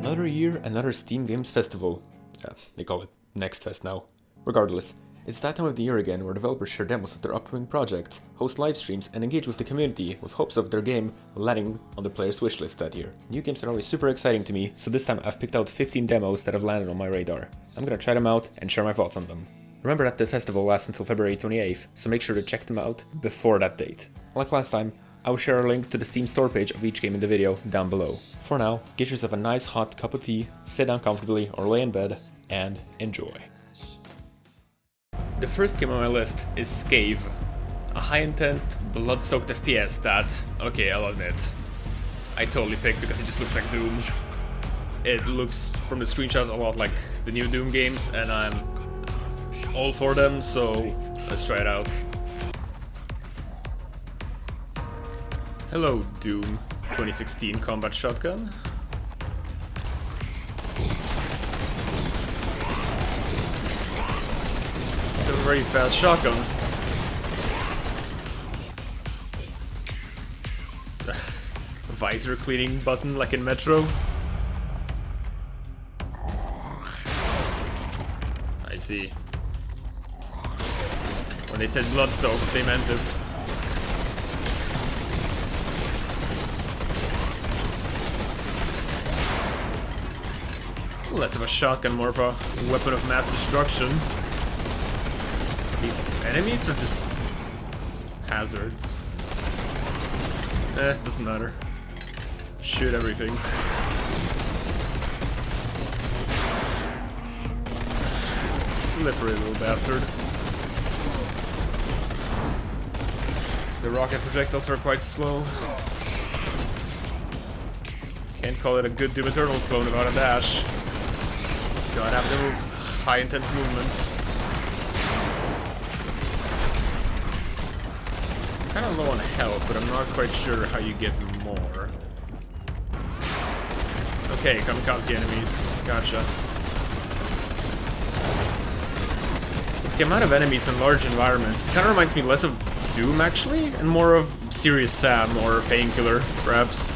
Another year, another Steam Games Festival. They call it Next Fest now. Regardless, it's that time of the year again where developers share demos of their upcoming projects, host live streams, and engage with the community with hopes of their game landing on the players' wishlist that year. New games are always super exciting to me, so this time I've picked out 15 demos that have landed on my radar. I'm gonna try them out and share my thoughts on them. Remember that the festival lasts until February 28th, so make sure to check them out before that date. Like last time, I will share a link to the Steam store page of each game in the video down below. For now, get yourself a nice hot cup of tea, sit down comfortably or lay in bed, and enjoy. The first game on my list is Scathe, a high-intense, blood-soaked FPS that, okay, I'll admit, I totally picked because it just looks like Doom. It looks, from the screenshots, a lot like the new Doom games, and I'm all for them, so let's try it out. Hello, Doom 2016 combat shotgun. It's a very fast shotgun. Visor cleaning button like in Metro. I see. When they said blood soaked, they meant it. Less of a shotgun, more of a weapon of mass destruction. These enemies are just hazards. Doesn't matter. Shoot everything. Slippery little bastard. The rocket projectiles are quite slow. Can't call it a good Doom Eternal clone without a dash. Gotta have the high intense movement. Kinda low on health, but I'm not quite sure how you get more. Okay, kamikaze enemies. Gotcha. With the amount of enemies in large environments, it kinda reminds me less of Doom actually, and more of Serious Sam or Painkiller, perhaps.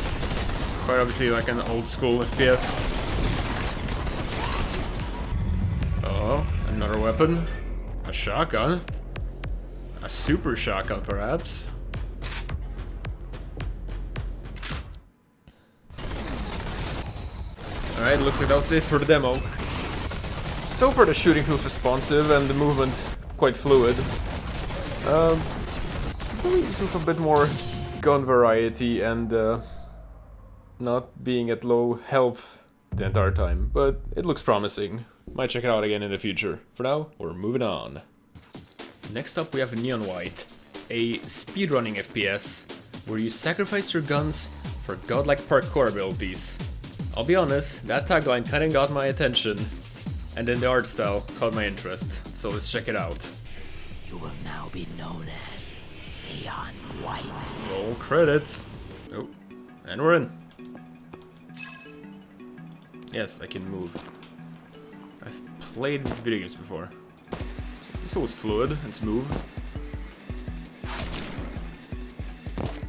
Quite obviously like an old school FPS. Another weapon. A shotgun. A super shotgun, perhaps. Alright, looks like that was it for the demo. So far the shooting feels responsive and the movement quite fluid. Probably use with a bit more gun variety and not being at low health the entire time, but it looks promising. Might check it out again in the future. For now, we're moving on. Next up we have Neon White, a speedrunning FPS, where you sacrifice your guns for godlike parkour abilities. I'll be honest, that tagline kinda got my attention, and then the art style caught my interest, so let's check it out. You will now be known as Neon White. Roll credits. Oh, and we're in. Yes, I can move. I've played video games before. This feels fluid and smooth.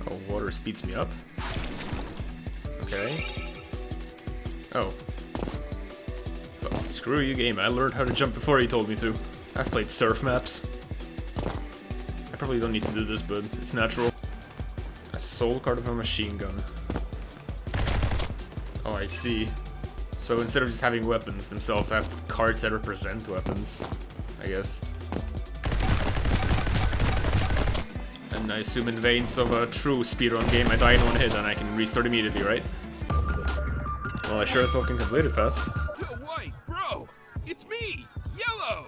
Oh, water speeds me up. Okay. Oh. Well, screw you, game. I learned how to jump before you told me to. I've played surf maps. I probably don't need to do this, but it's natural. A soul card of a machine gun. Oh, I see. So instead of just having weapons themselves, I have cards that represent weapons, I guess. And I assume in veins of a true speedrun game, I die in one hit and I can restart immediately, right? Well, I sure as hell can complete it fast. Yo, White, bro! It's me! Yellow!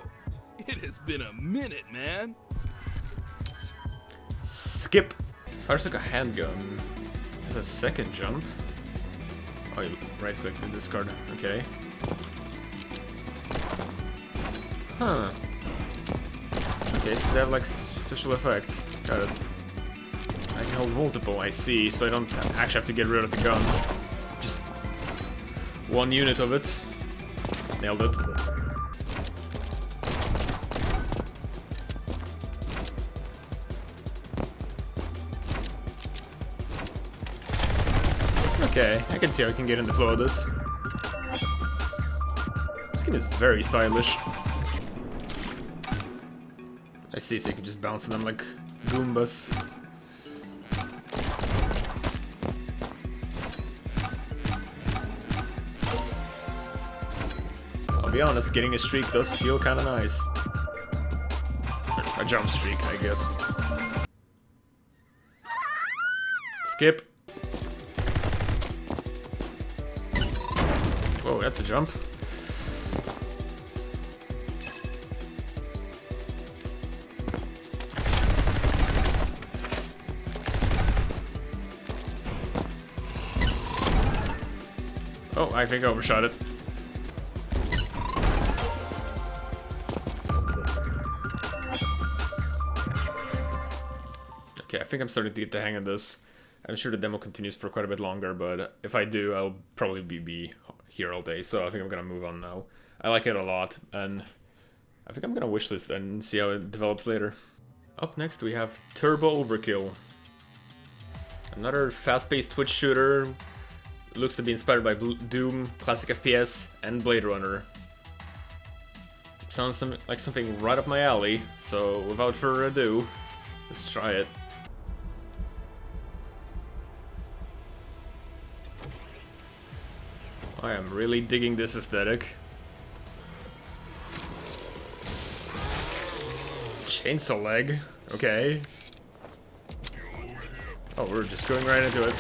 It has been a minute, man! Skip! Fires like a handgun. Has a second jump. Oh, you right click to discard. Okay. Huh. Okay, so they have like special effects. Got it. I can hold multiple, I see, so I don't actually have to get rid of the gun. Just one unit of it. Nailed it. Okay, I can see how I can get in the flow of this. thing is very stylish. I see, so you can just bounce on them like Goombas. I'll be honest, getting a streak does feel kinda nice. A jump streak, I guess. Skip. Whoa, that's a jump. Oh, I think I overshot it. Okay, I think I'm starting to get the hang of this. I'm sure the demo continues for quite a bit longer, but if I do, I'll probably be here all day, so I think I'm gonna move on now. I like it a lot, and I think I'm gonna wishlist and see how it develops later. Up next we have Turbo Overkill. Another fast-paced Twitch shooter. It looks to be inspired by Doom, classic FPS, and Blade Runner. Sounds like something right up my alley, so without further ado, let's try it. I am really digging this aesthetic. Chainsaw leg, okay. Oh, we're just going right into it.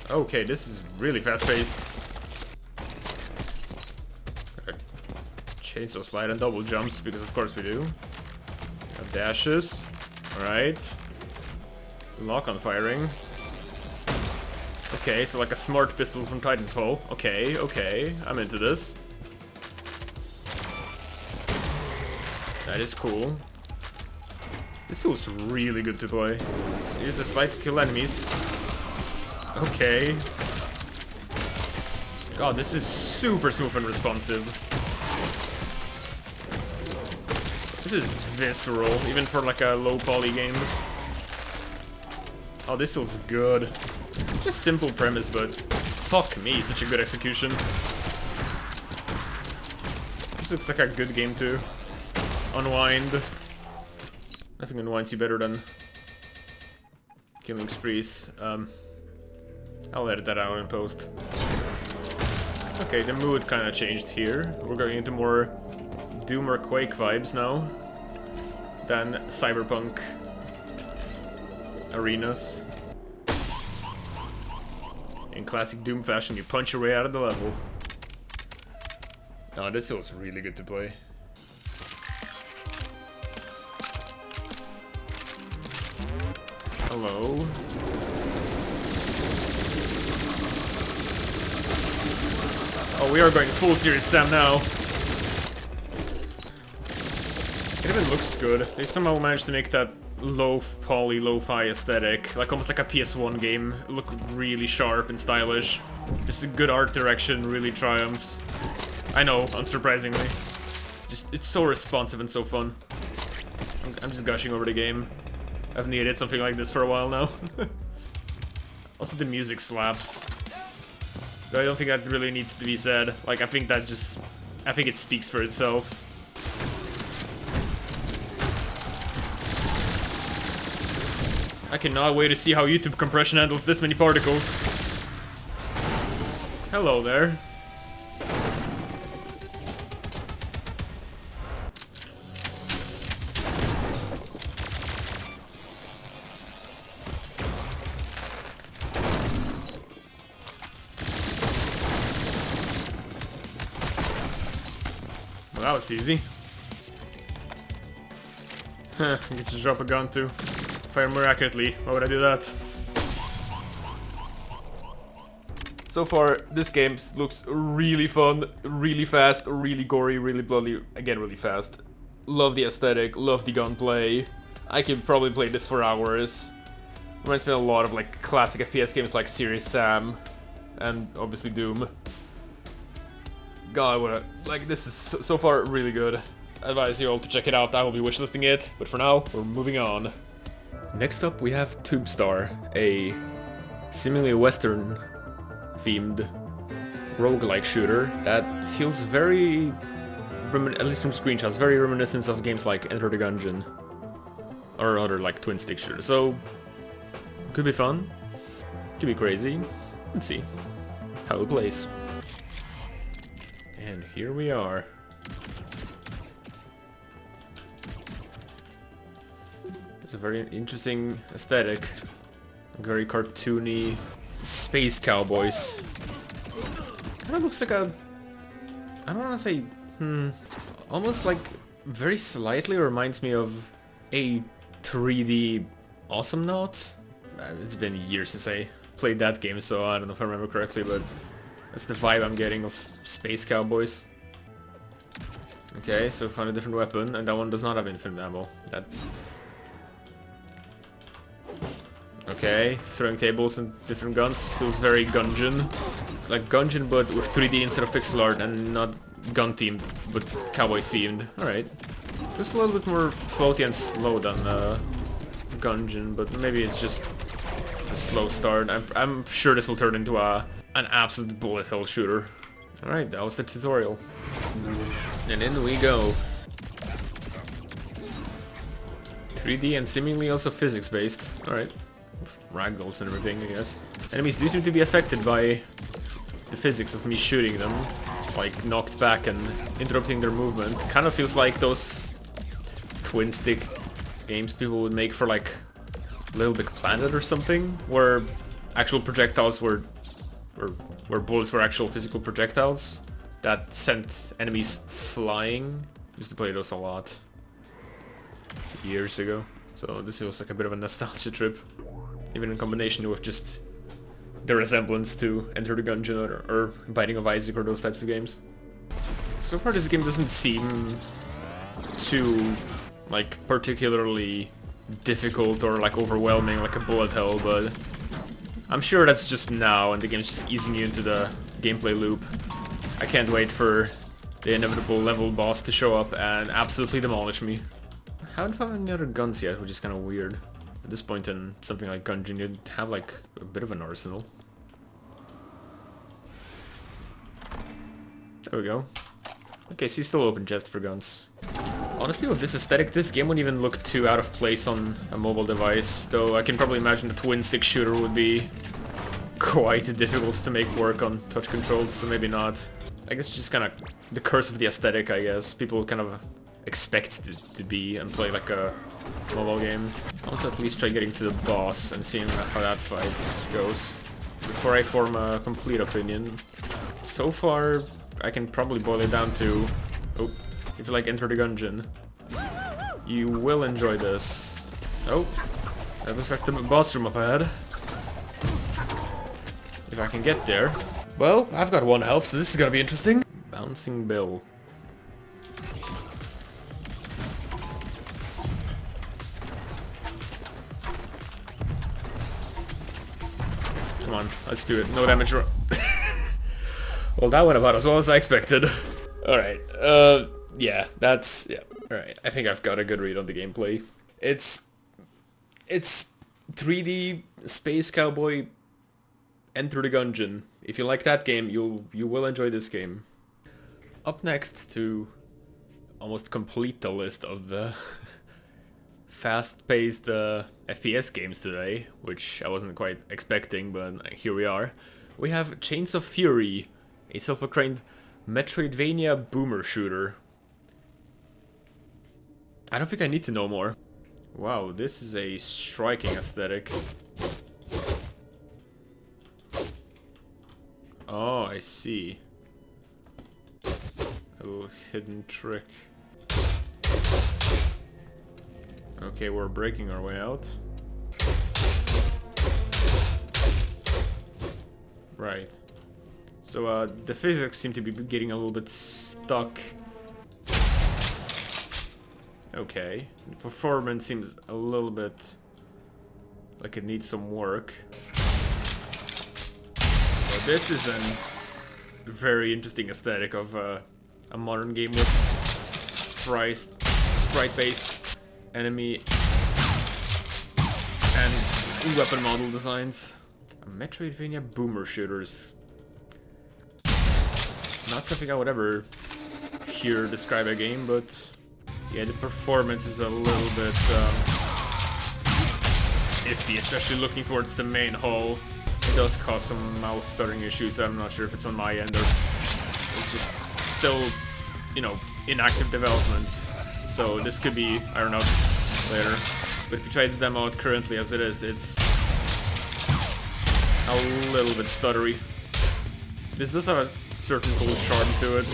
Okay, this is really fast-paced. Chainsaw slide and double jumps, because of course we do. Dashes. Alright. Lock on firing. Okay, so like a smart pistol from Titanfall. Okay, okay, I'm into this. That is cool. This feels really good to play. So use the slide to kill enemies. Okay. God, this is super smooth and responsive. This is visceral, even for like a low poly game. Oh, this feels good. Just simple premise, but fuck me, such a good execution. This looks like a good game to unwind. Nothing unwinds you better than killing sprees. I'll edit that out in post. Okay, the mood kind of changed here. We're going into more Doom or Quake vibes now than Cyberpunk arenas. In classic Doom fashion, you punch your way out of the level. Oh, this feels really good to play. Hello. Oh, we are going full Serious Sam now. It even looks good. They somehow managed to make that low poly, lo-fi aesthetic, like almost like a PS1 game, look really sharp and stylish. Just a good art direction really triumphs. I know, unsurprisingly. Just, it's so responsive and so fun. I'm just gushing over the game. I've needed something like this for a while now. Also, the music slaps. But I don't think that really needs to be said. Like, I think it speaks for itself. I cannot wait to see how YouTube compression handles this many particles. Hello there. Well, that was easy. Huh, I can just drop a gun too. Fire more accurately. Why would I do that? So far, this game looks really fun, really fast, really gory, really bloody, again really fast. Love the aesthetic, love the gunplay. I could probably play this for hours. Reminds me a lot of like classic FPS games like Serious Sam and obviously Doom. God, like this is so far really good. I advise you all to check it out. I will be wishlisting it, but for now, we're moving on. Next up we have TombStar, a seemingly Western themed roguelike shooter that feels very, at least from screenshots, very reminiscent of games like Enter the Gungeon or other like twin stick shooters. So could be fun, could be crazy. Let's see how it plays. And here we are. It's a very interesting aesthetic, very cartoony space cowboys. Kind of looks like a, I don't want to say, almost like very slightly reminds me of a 3D Awesome Note. It's been years since I played that game, so I don't know if I remember correctly, but that's the vibe I'm getting of space cowboys. Okay, so found a different weapon, and that one does not have infinite ammo. That's... Okay, throwing tables and different guns feels very Gungeon. Like Gungeon, but with 3D instead of pixel art, and not gun themed, but cowboy themed. Alright. Just a little bit more floaty and slow than Gungeon, but maybe it's just a slow start. I'm sure this will turn into an absolute bullet hell shooter. Alright, that was the tutorial. And in we go. 3D and seemingly also physics based. Alright. Ragdolls and everything, I guess. Enemies do seem to be affected by the physics of me shooting them. Like, knocked back and interrupting their movement. Kind of feels like those twin stick games people would make for like Little Big Planet or something, where actual projectiles were where bullets were actual physical projectiles that sent enemies flying. Used to play those a lot years ago, so this feels like a bit of a nostalgia trip, even in combination with just the resemblance to Enter the Gungeon or Binding of Isaac or those types of games. So far this game doesn't seem too like particularly difficult or like overwhelming like a bullet hell, but I'm sure that's just now and the game's just easing you into the gameplay loop. I can't wait for the inevitable level boss to show up and absolutely demolish me. I haven't found any other guns yet, which is kind of weird. At this point in something like Gungeon, you'd have like a bit of an arsenal. There we go. Okay, so you still open chest for guns. Honestly, with this aesthetic, this game wouldn't even look too out of place on a mobile device, though I can probably imagine a twin-stick shooter would be quite difficult to make work on touch controls, so maybe not. I guess just kind of the curse of the aesthetic, I guess. People kind of expect it to be and play like a mobile game. I want to at least try getting to the boss and seeing how that fight goes before I form a complete opinion. So far, I can probably boil it down to... Oh. If you like Enter the Gungeon, you will enjoy this. Oh, that looks like the boss room up ahead. If I can get there. Well, I've got 1 health, so this is gonna be interesting. Bouncing Bill. Come on, let's do it. No damage. Well, that went about as well as I expected. Alright, yeah, that's... yeah, alright. I think I've got a good read on the gameplay. It's 3D Space Cowboy Enter the Gungeon. If you like that game, you will enjoy this game. Up next to almost complete the list of the fast-paced FPS games today, which I wasn't quite expecting, but here we are. We have Chains of Fury, a self-proclaimed Metroidvania boomer shooter. I don't think I need to know more. Wow, this is a striking aesthetic. Oh, I see. A little hidden trick. Okay, we're breaking our way out. Right. So, the physics seem to be getting a little bit stuck. Okay. The performance seems a little bit like it needs some work. But this is a very interesting aesthetic of a modern game with sprite-based enemy and weapon model designs. A Metroidvania boomer shooters. not something I would ever hear describe a game, but yeah, the performance is a little bit iffy, especially looking towards the main hull. It does cause some mouse stuttering issues. I'm not sure if it's on my end or it's just still, you know, in active development. So this could be ironed out later. But if you try the demo out currently as it is, it's a little bit stuttery. This does have a certain cool charm to it.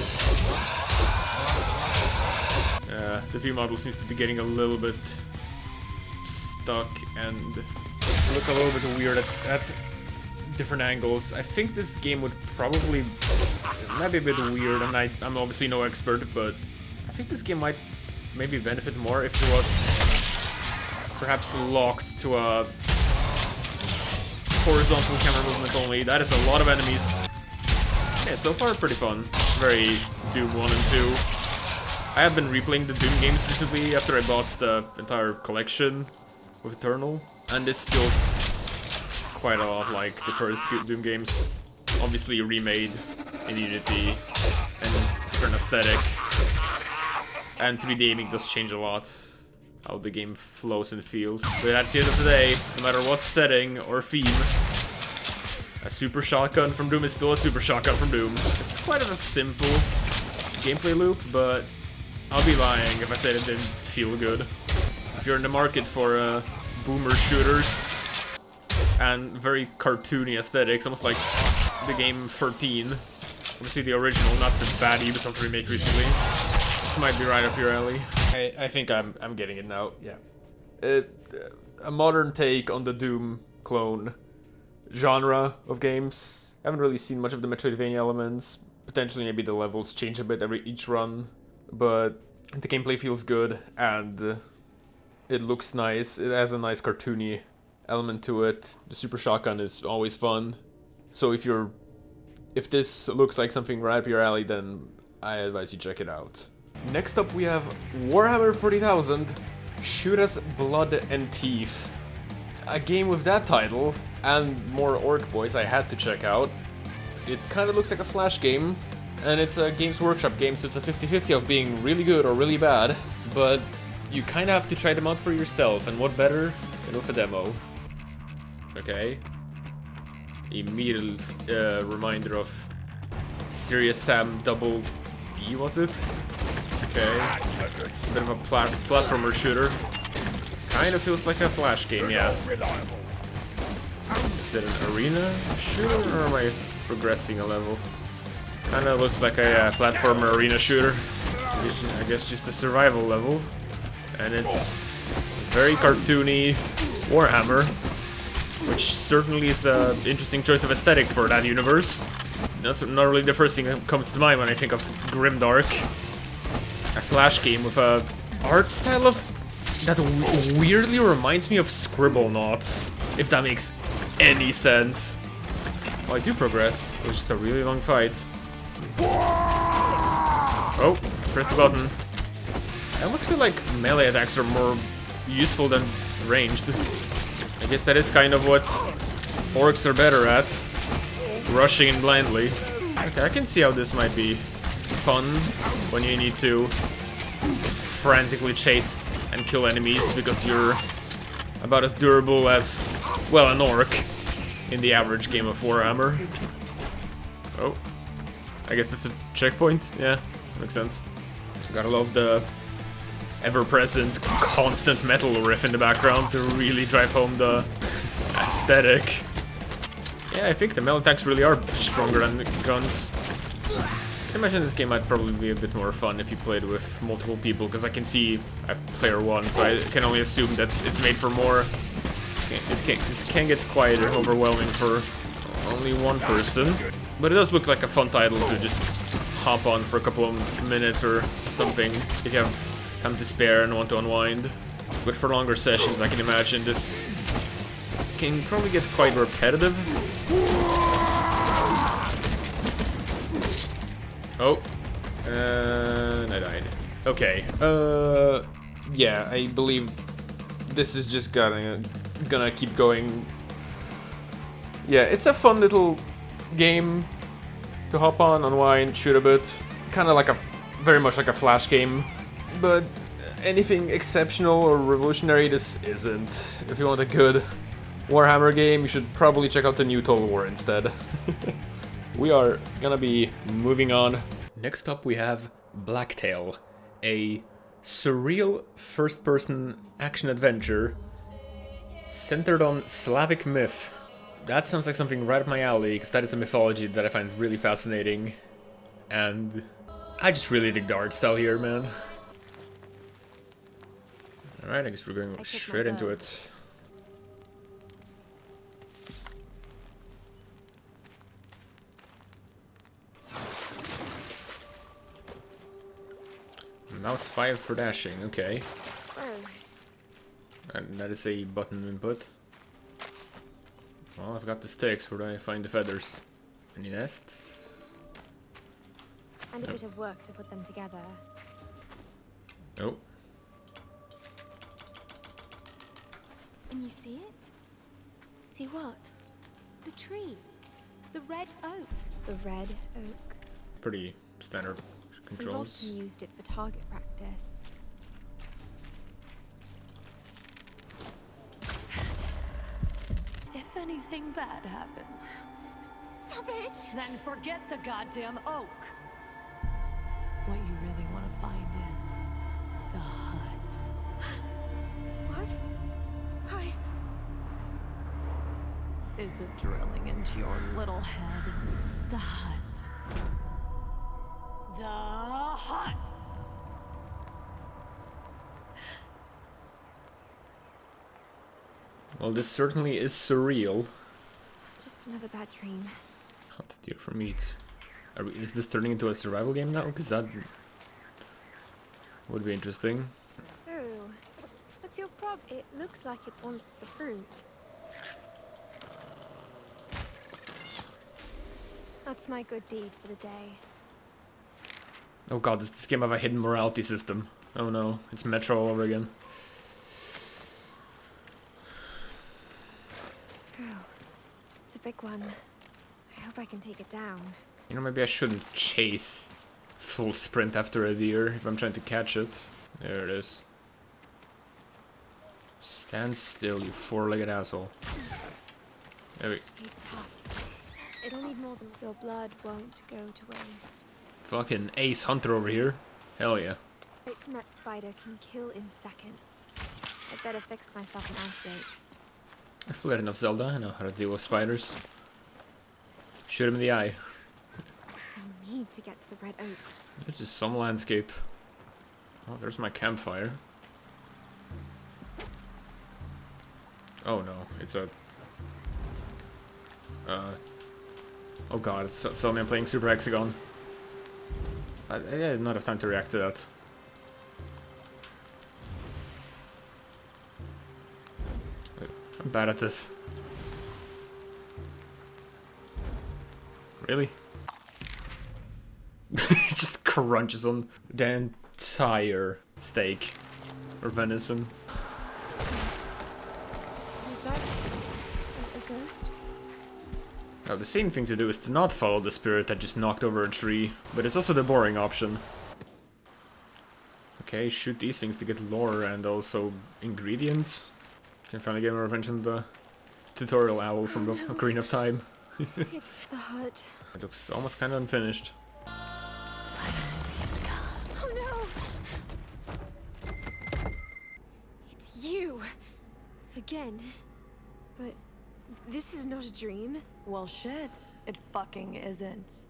The view model seems to be getting a little bit stuck and look a little bit weird at different angles. I think this game would probably might be a bit weird, and I'm obviously no expert, but I think this game might maybe benefit more if it was perhaps locked to a horizontal camera movement only. That is a lot of enemies. Yeah, so far pretty fun. Very Doom 1 and 2. I have been replaying the Doom games recently after I bought the entire collection with Eternal, and this feels quite a lot like the first Doom games. Obviously remade in Unity and different aesthetic, and 3D aiming does change a lot how the game flows and feels. But at the end of the day, no matter what setting or theme, a super shotgun from Doom is still a super shotgun from Doom. It's quite of a simple gameplay loop, but I'll be lying if I said it didn't feel good. If you're in the market for boomer shooters and very cartoony aesthetics, almost like the game 13, obviously the original, not the bad Ubisoft remake recently, this might be right up your alley. I think I'm getting it now. Yeah, a modern take on the Doom clone genre of games. I haven't really seen much of the Metroidvania elements. Potentially maybe the levels change a bit each run, but the gameplay feels good and it looks nice. It has a nice cartoony element to it. The super shotgun is always fun. So if this looks like something right up your alley, then I advise you check it out. Next up we have Warhammer 40,000, Shootas, Blood and Teef. A game with that title and more Orc Boys I had to check out. It kind of looks like a Flash game, and it's a Games Workshop game, so it's a 50-50 of being really good or really bad, but you kind of have to try them out for yourself, and what better than with a demo. Okay. Immediate reminder of Serious Sam Double D, was it? Okay. A bit of a platformer shooter. Kind of feels like a Flash game, yeah. Is it an arena shooter, or am I progressing a level? Kinda looks like a platformer arena shooter. I guess just a survival level. And it's very cartoony Warhammer, which certainly is an interesting choice of aesthetic for that universe. That's not really the first thing that comes to mind when I think of Grimdark. A Flash game with a art style of that weirdly reminds me of Scribblenauts, if that makes any sense. Oh, I do progress. It was just a really long fight. Oh, press the button. I almost feel like melee attacks are more useful than ranged. I guess that is kind of what orcs are better at. Rushing in blindly. Okay, I can see how this might be fun when you need to frantically chase and kill enemies because you're about as durable as, well, an orc in the average game of Warhammer. Oh, I guess that's a checkpoint. Yeah, makes sense. Gotta love the ever-present, constant metal riff in the background to really drive home the aesthetic. Yeah, I think the melee attacks really are stronger than the guns. I imagine this game might probably be a bit more fun if you played with multiple people, because I can see I have player 1, so I can only assume that it's made for more. This can get quite overwhelming for only one person, but it does look like a fun title to just hop on for a couple of minutes or something if you have time to spare and want to unwind. But for longer sessions, I can imagine this can probably get quite repetitive. Oh, and I died. Okay, yeah, I believe this is just gonna keep going. Yeah, it's a fun little game. to hop on, unwind, shoot a bit. Kind of like very much like a Flash game, but anything exceptional or revolutionary this isn't. If you want a good Warhammer game, you should probably check out the new Total War instead. We are gonna be moving on. Next up we have BLACKTAIL, a surreal first-person action-adventure centered on Slavic myth. That sounds like something right up my alley, because that is a mythology that I find really fascinating. And I just really dig the art style here, man. Alright, I guess we're going straight into it. Mouse 5 for dashing, okay. Gross. And that is a button input. Well, I've got the sticks, where do I find the feathers? Any nests? And a bit of work to put them together. Oh. Can you see it? See what? The tree. The red oak. The red oak. Pretty standard We've controls. often used it for target practice. If anything bad happens, Stop it! then forget the goddamn oak. What you really want to find is the hut. What? Is it drilling into your little head? The hut. The hut! Well, this certainly is surreal. Just another bad dream. Hunt deer for meat. Is this turning into a survival game now? Because that would be interesting. Oh, what's your problem? It looks like it wants the fruit. That's my good deed for the day. Oh god, does this game have a hidden morality system? Oh no, it's Metro all over again. Oh, it's a big one. I hope I can take it down. You know, maybe I shouldn't chase full sprint after a deer if I'm trying to catch it. There it is. Stand still, you four-legged asshole. There we... He's tough. It'll need more than your blood won't go to waste. Fucking ace hunter over here. Hell yeah. That spider can kill in seconds. I'd better fix myself an antidote. I've played enough Zelda, I know how to deal with spiders. Shoot him in the eye. I need to get to the red oak. This is some landscape. Oh, there's my campfire. Oh no, it's a... oh god, so I'm playing Super Hexagon. I did not have time to react to that. I'm bad at this. Really? It just crunches on the entire steak. Or venison. Is that a ghost? Now the same thing to do is to not follow the spirit that just knocked over a tree, but it's also the boring option. Okay, shoot these things to get lore and also ingredients. Can finally get my revenge on the tutorial owl from the Ocarina of Time. It's the hut. It looks almost kind of unfinished. Oh no! It's you! Again. But this is not a dream. Well, shit. It fucking isn't.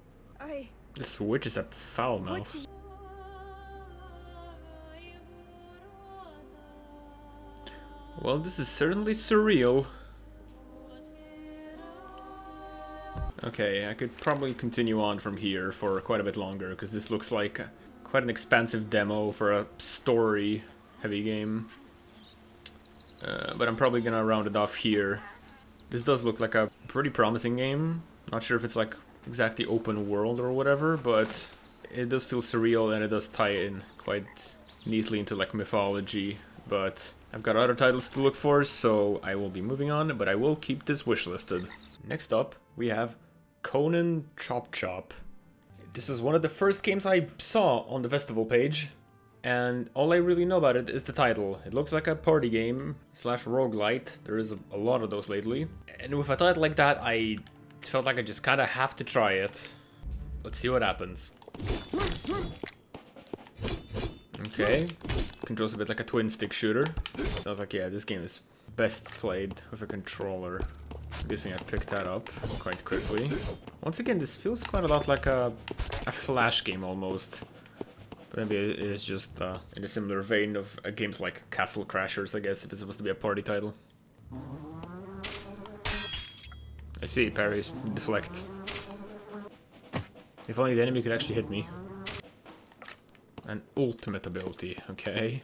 This witch is a foul What mouth. do you... Well, this is certainly surreal. Okay, I could probably continue on from here for quite a bit longer, because this looks like quite an expansive demo for a story-heavy game. But I'm probably gonna round it off here. This does look like a pretty promising game. Not sure if it's like exactly open world or whatever, but it does feel surreal and it does tie in quite neatly into like mythology. But I've got other titles to look for, so I will be moving on, but I will keep this wishlisted. Next up, we have Conan Chop Chop, This was one of the first games I saw on the festival page, and all I really know about it is the title. It looks like a party game slash roguelite. There is a lot of those lately. And with a title like that, I felt like I just kind of have to try it. Let's see what happens. Okay, controls a bit like a twin stick shooter. Sounds like, yeah, this game is best played with a controller. Good thing I picked that up quite quickly. Once again, this feels quite a lot like a Flash game almost. But maybe it is just in a similar vein of games like Castle Crashers, I guess, if it's supposed to be a party title. I see, parries, deflect. If only the enemy could actually hit me. An ultimate ability, okay.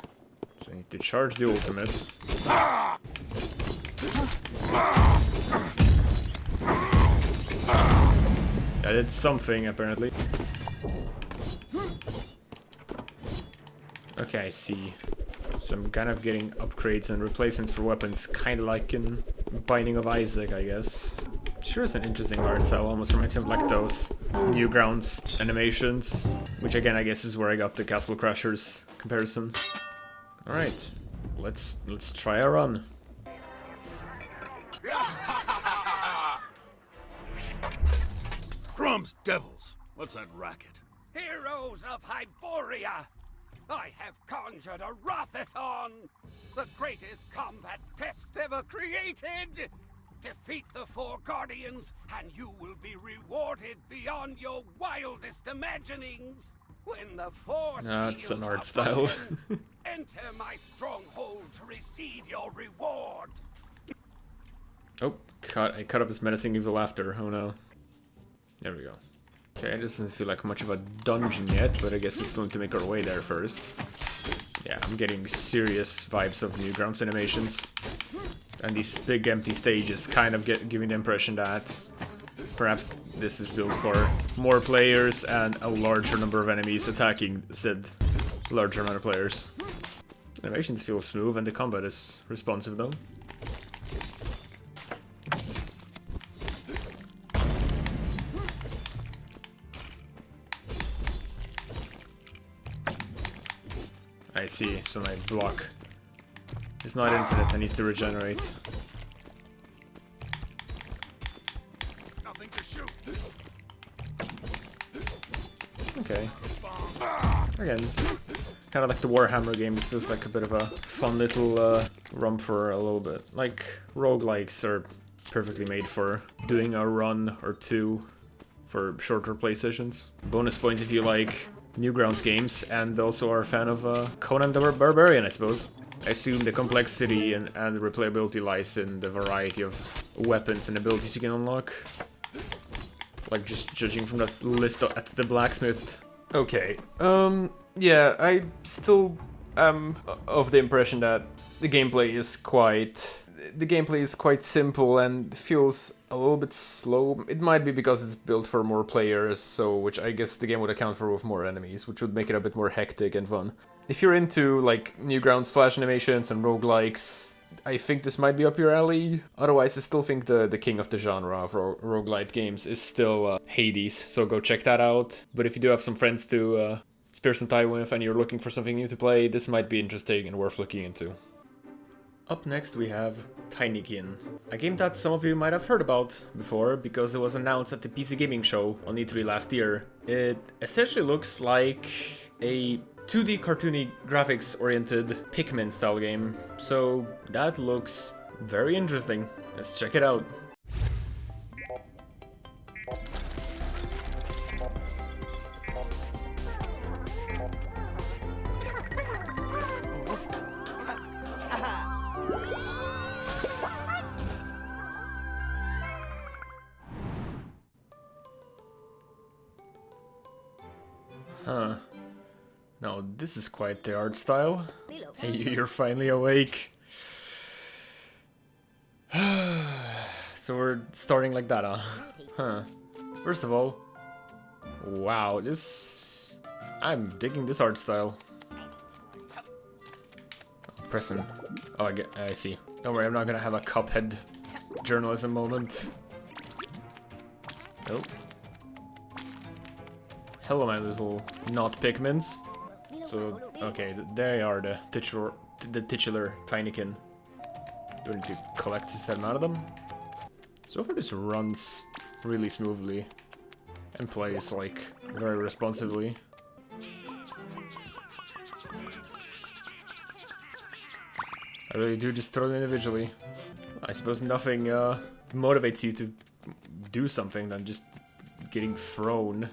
So I need to charge the ultimate. I did something, apparently. Okay, I see. So I'm kind of getting upgrades and replacements for weapons, kind of like in Binding of Isaac, I guess. Sure is an interesting art style, almost reminds me of like those Newgrounds animations, which again I guess is where I got the Castle Crashers comparison. Alright, let's try a run. Crumbs, devils! What's that racket? Heroes of Hyboria! I have conjured a Wrathathon! The greatest combat test ever created! Defeat the four guardians, and you will be rewarded beyond your wildest imaginings! When the four That's an seals art are style. broken, enter my stronghold to receive your reward! Oh, I cut off his menacing evil laughter, oh no. There we go. Okay, it doesn't feel like much of a dungeon yet, but I guess we still need to make our way there first. Yeah, I'm getting serious vibes of Newgrounds animations. And these big empty stages kind of giving the impression that perhaps this is built for more players and a larger number of enemies attacking said larger amount of players. Animations feel smooth and the combat is responsive though. I see, so my block is not infinite and needs to regenerate. Nothing to shoot. Okay. Again, just kind of like the Warhammer game, this feels like a bit of a fun little romp for a little bit. Like, roguelikes are perfectly made for doing a run or two for shorter play sessions. Bonus points if you like Newgrounds games and also are a fan of Conan the Barbarian, I suppose. I assume the complexity and the replayability lies in the variety of weapons and abilities you can unlock. Like just judging from that list at the blacksmith. Okay, yeah, I still am of the impression that the gameplay is quite simple and feels a little bit slow. It might be because it's built for more players, so which I guess the game would account for with more enemies, which would make it a bit more hectic and fun. If you're into like Newgrounds flash animations and roguelikes, I think this might be up your alley. Otherwise, I still think the king of the genre of roguelite games is still Hades, so go check that out. But if you do have some friends to spare some time with and you're looking for something new to play, this might be interesting and worth looking into. Up next we have Tinykin, a game that some of you might have heard about before because it was announced at the PC Gaming Show on E3 last year. It essentially looks like a 2D cartoony graphics oriented Pikmin style game, so that looks very interesting. Let's check it out. Huh. Now, this is quite the art style. Hey, you're finally awake. So we're starting like that, huh? Huh. First of all, wow, I'm digging this art style. Pressing. Oh, I see. Don't worry, I'm not gonna have a Cuphead journalism moment. Nope. Hello, my little not Pikmins. So, okay, they are the titular Tinykin. Do we need to collect a set amount of them? So far this runs really smoothly and plays like very responsively. I really do just throw them individually. I suppose nothing motivates you to do something than just getting thrown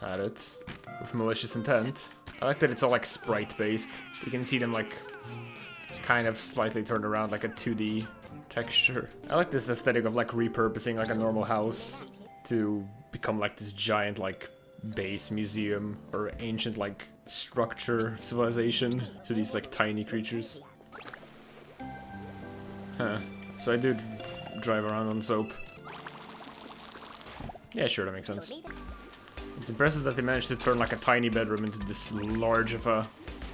at it with malicious intent. I like that it's all like sprite based. You can see them like kind of slightly turned around like a 2D texture. I like this aesthetic of like repurposing like a normal house to become like this giant like base museum or ancient like structure civilization to these like tiny creatures. Huh. So I do drive around on soap. Yeah, sure, that makes sense. It's impressive that they managed to turn like a tiny bedroom into this large of a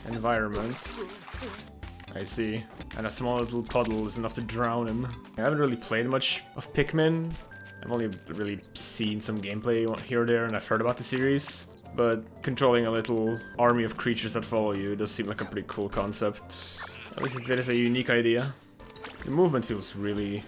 environment. I see. And a small little puddle is enough to drown him. I haven't really played much of Pikmin. I've only really seen some gameplay here or there, and I've heard about the series. But controlling a little army of creatures that follow you does seem like a pretty cool concept. At least it is a unique idea. The movement feels really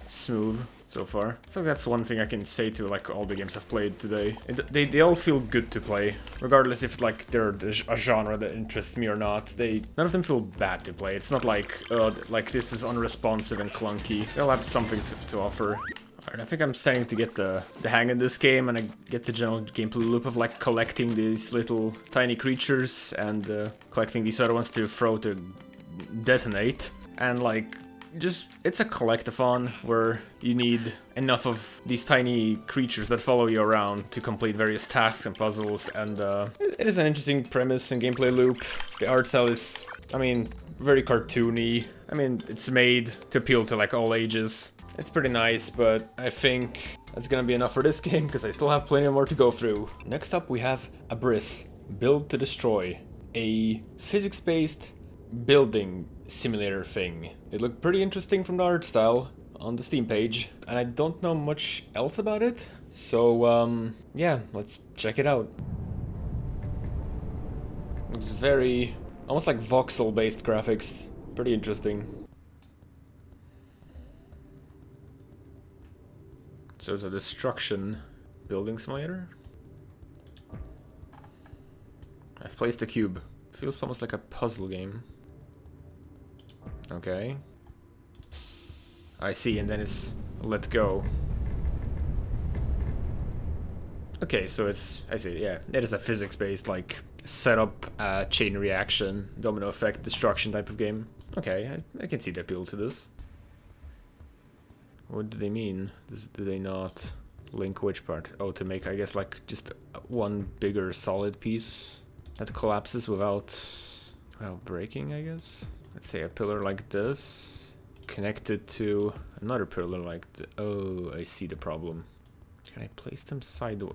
smooth so far. I feel like that's one thing I can say to like all the games I've played today. They all feel good to play, regardless if like they're a genre that interests me or not. None of them feel bad to play. It's not like like this is unresponsive and clunky. They all have something to offer. Alright, I think I'm starting to get the hang of this game, and I get the general gameplay loop of like collecting these little tiny creatures and collecting these other ones to throw to detonate, and like it's a collectathon where you need enough of these tiny creatures that follow you around to complete various tasks and puzzles, and it is an interesting premise and gameplay loop. The art style is, I mean, very cartoony. I mean, it's made to appeal to like all ages. It's pretty nice, but I think that's gonna be enough for this game because I still have plenty more to go through. Next up we have ABRISS, Build to Destroy, a physics-based building simulator thing. It looked pretty interesting from the art style on the Steam page, and I don't know much else about it, so yeah, let's check it out. Looks very, almost like voxel based graphics, pretty interesting. So it's a destruction building simulator. I've placed a cube. Feels almost like a puzzle game. Okay. I see, and then it's let go. Okay, so it's, I see, yeah, it is a physics-based, like, setup, chain reaction, domino effect, destruction type of game. Okay, I can see the appeal to this. What do they mean? Do they not link which part? Oh, to make, I guess, like, just one bigger solid piece that collapses without breaking, I guess? Let's say a pillar like this, connected to another pillar like this. Oh, I see the problem. Can I place them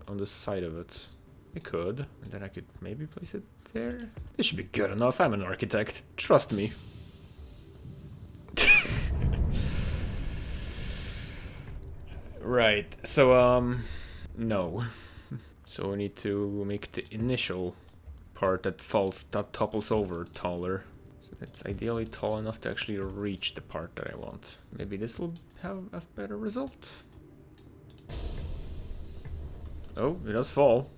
on the side of it? I could, and then I could maybe place it there. This should be good enough. I'm an architect. Trust me. Right. So no. So we need to make the initial part that topples over taller. So it's ideally tall enough to actually reach the part that I want. Maybe this will have a better result. Oh, it does fall.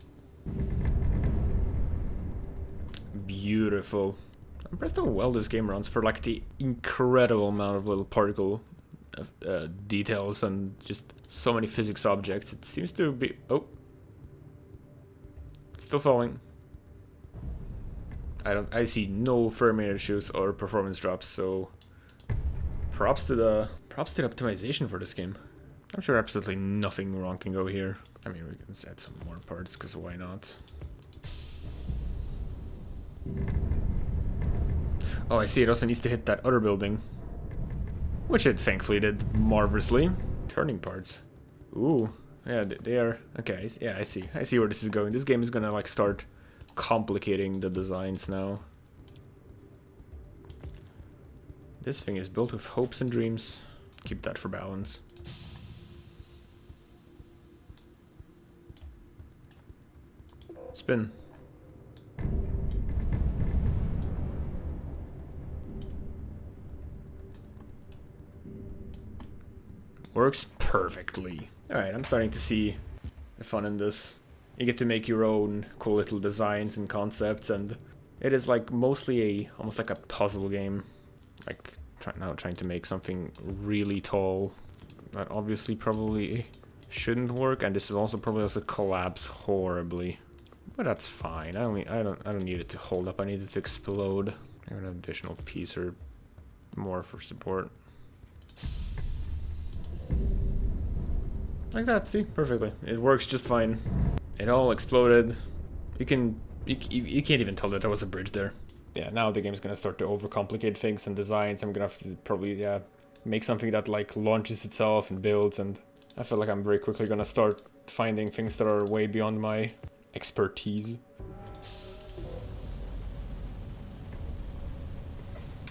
Beautiful. I'm impressed how well this game runs for like the incredible amount of little particle details and just so many physics objects. It seems to be... Oh. It's still falling. I see no firmware issues or performance drops, so props to the optimization for this game. I'm sure absolutely nothing wrong can go here. I mean, we can add some more parts, because why not? Oh, I see, it also needs to hit that other building. Which it thankfully did marvelously. Turning parts. Ooh, yeah, they are... Okay, yeah, I see. I see where this is going. This game is gonna, like, start complicating the designs now. This thing is built with hopes and dreams. Keep that for balance. Spin. Works perfectly. Alright, I'm starting to see the fun in this. You get to make your own cool little designs and concepts, and it is like mostly almost like a puzzle game. Like trying to make something really tall that obviously probably shouldn't work, and this is also probably also collapse horribly. But that's fine. I don't need it to hold up. I need it to explode. I have an additional piece or more for support. Like that, see? Perfectly. It works just fine. It all exploded. You can't even tell that there was a bridge there. Yeah, now the game's gonna start to overcomplicate things and designs. I'm gonna have to probably, yeah, make something that like launches itself and builds, and I feel like I'm very quickly gonna start finding things that are way beyond my expertise.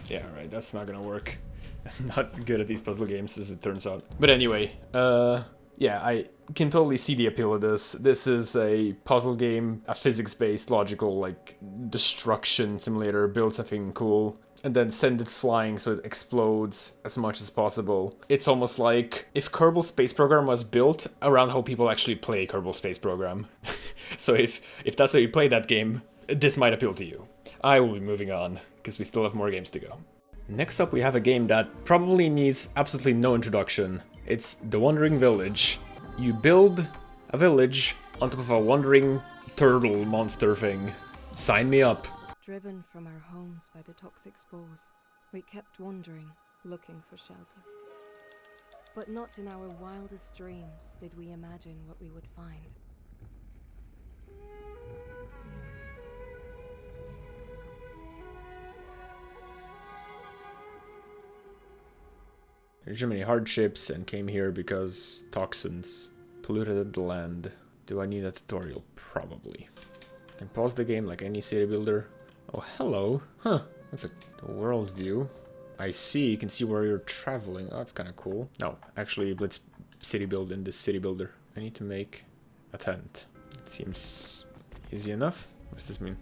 Yeah, right, that's not gonna work. I'm not good at these puzzle games, as it turns out. But anyway, yeah, I can totally see the appeal of this. This is a puzzle game, a physics-based, logical, like, destruction simulator. Build something cool, and then send it flying so it explodes as much as possible. It's almost like if Kerbal Space Program was built around how people actually play Kerbal Space Program. So if that's how you play that game, this might appeal to you. I will be moving on, because we still have more games to go. Next up, we have a game that probably needs absolutely no introduction. It's The Wandering Village. You build a village on top of a wandering turtle monster thing. Sign me up. Driven from our homes by the toxic spores, we kept wandering, looking for shelter. But not in our wildest dreams did we imagine what we would find. There's too many hardships and came here because toxins polluted the land. Do I need a tutorial? Probably. Can pause the game like any city builder. Oh, hello. Huh. That's a world view. I see. You can see where you're traveling. Oh, that's kind of cool. No, actually, let's city build in this city builder. I need to make a tent. It seems easy enough. What does this mean?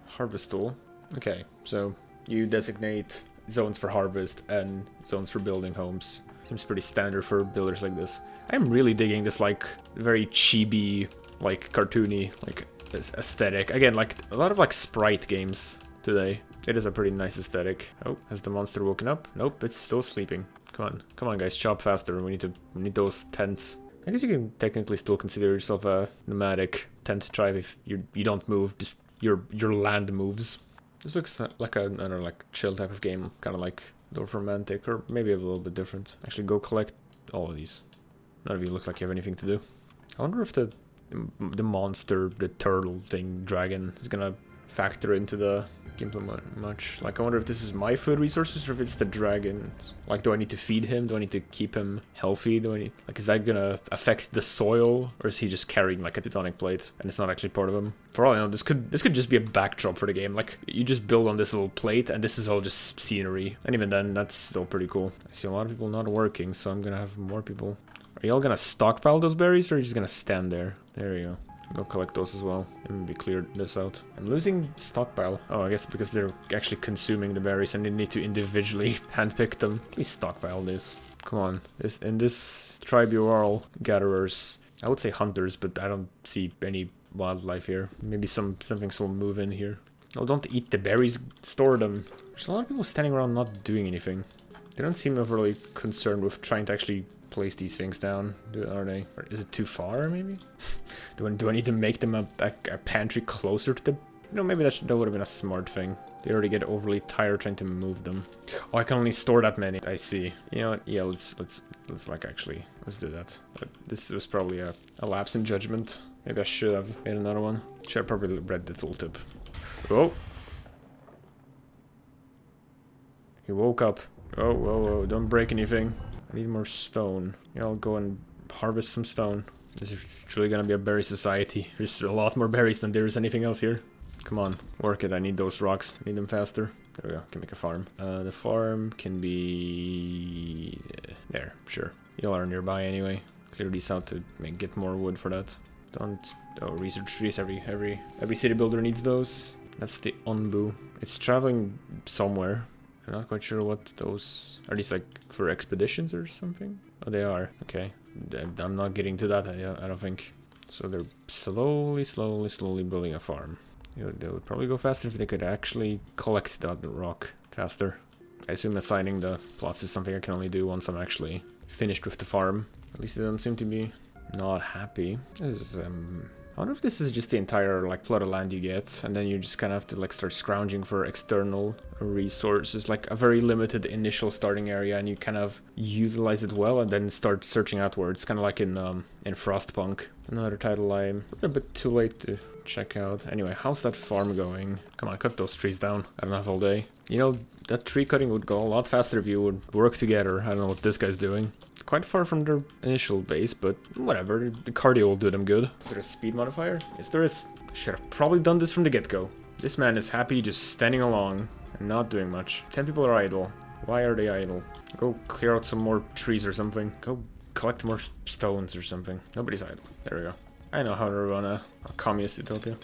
Harvest tool. Okay, so you designate zones for harvest and zones for building homes. Seems pretty standard for builders like this. I'm really digging this like very chibi, like cartoony, like aesthetic. Again, like a lot of like sprite games today. It is a pretty nice aesthetic. Oh, has the monster woken up? Nope, it's still sleeping. Come on guys, chop faster. We need those tents. I guess you can technically still consider yourself a nomadic tent tribe if you don't move, just your land moves. This looks like a, I don't know, like chill type of game, kind of like Dwarf Romantic, or maybe a little bit different. Actually, go collect all of these. None of you look like you have anything to do. I wonder if the monster, the turtle thing, dragon, is gonna factor into the gameplay much. Like, I wonder if this is my food resources or if it's the dragon's. Like, do I need to feed him? Do I need to keep him healthy? Do I need, like, is that gonna affect the soil, or is he just carrying like a tectonic plate and it's not actually part of him? For all I know, this could just be a backdrop for the game. Like, you just build on this little plate and this is all just scenery. And even then, that's still pretty cool. I see a lot of people not working, so I'm gonna have more people. Are y'all gonna stockpile those berries, or are you just gonna stand there? There you go. Go collect those as well, and maybe clear this out. I'm losing stockpile. Oh, I guess because they're actually consuming the berries and they need to individually handpick them. Let me stockpile this. Come on. In this tribe you are all gatherers. I would say hunters, but I don't see any wildlife here. Maybe some things will move in here. Oh, don't eat the berries, store them. There's a lot of people standing around not doing anything. They don't seem overly concerned with trying to actually place these things down, are they? Or is it too far, maybe? do I need to make them a pantry closer to the... You know, maybe that would have been a smart thing. They already get overly tired trying to move them. Oh, I can only store that many. I see. You know what? Yeah, let's like actually, let's do that. But this was probably a lapse in judgment. Maybe I should have made another one. Should have probably read the tooltip. Oh! He woke up. Oh, whoa, whoa, don't break anything. I need more stone. Yeah, I'll go and harvest some stone. This is truly gonna be a berry society. There's a lot more berries than there is anything else here. Come on, work it. I need those rocks. I need them faster. There we go. Can make a farm. The farm can be... there, sure. Y'all are nearby anyway. Clear these out to get more wood for that. Don't... Oh, research trees. Every city builder needs those. That's the Onbu. It's traveling somewhere. I'm not quite sure what those... Are these like for expeditions or something? Oh, they are. Okay. I'm not getting to that, I don't think. So they're slowly building a farm. They would probably go faster if they could actually collect that rock faster. I assume assigning the plots is something I can only do once I'm actually finished with the farm. At least they don't seem to be not happy. This is, I wonder if this is just the entire like plot of land you get, and then you just kind of have to like start scrounging for external resources, like a very limited initial starting area, and you kind of utilize it well, and then start searching outwards, kind of like in Frostpunk, another title I'm a bit too late to check out. Anyway, how's that farm going? Come on, cut those trees down. I don't have all day. You know, that tree cutting would go a lot faster if you would work together. I don't know what this guy's doing. Quite far from their initial base, but whatever, the cardio will do them good. Is there a speed modifier? Yes, there is. Should have probably done this from the get-go. This man is happy just standing along and not doing much. 10 people are idle. Why are they idle? Go clear out some more trees or something. Go collect more stones or something. Nobody's idle. There we go. I know how to run a communist utopia.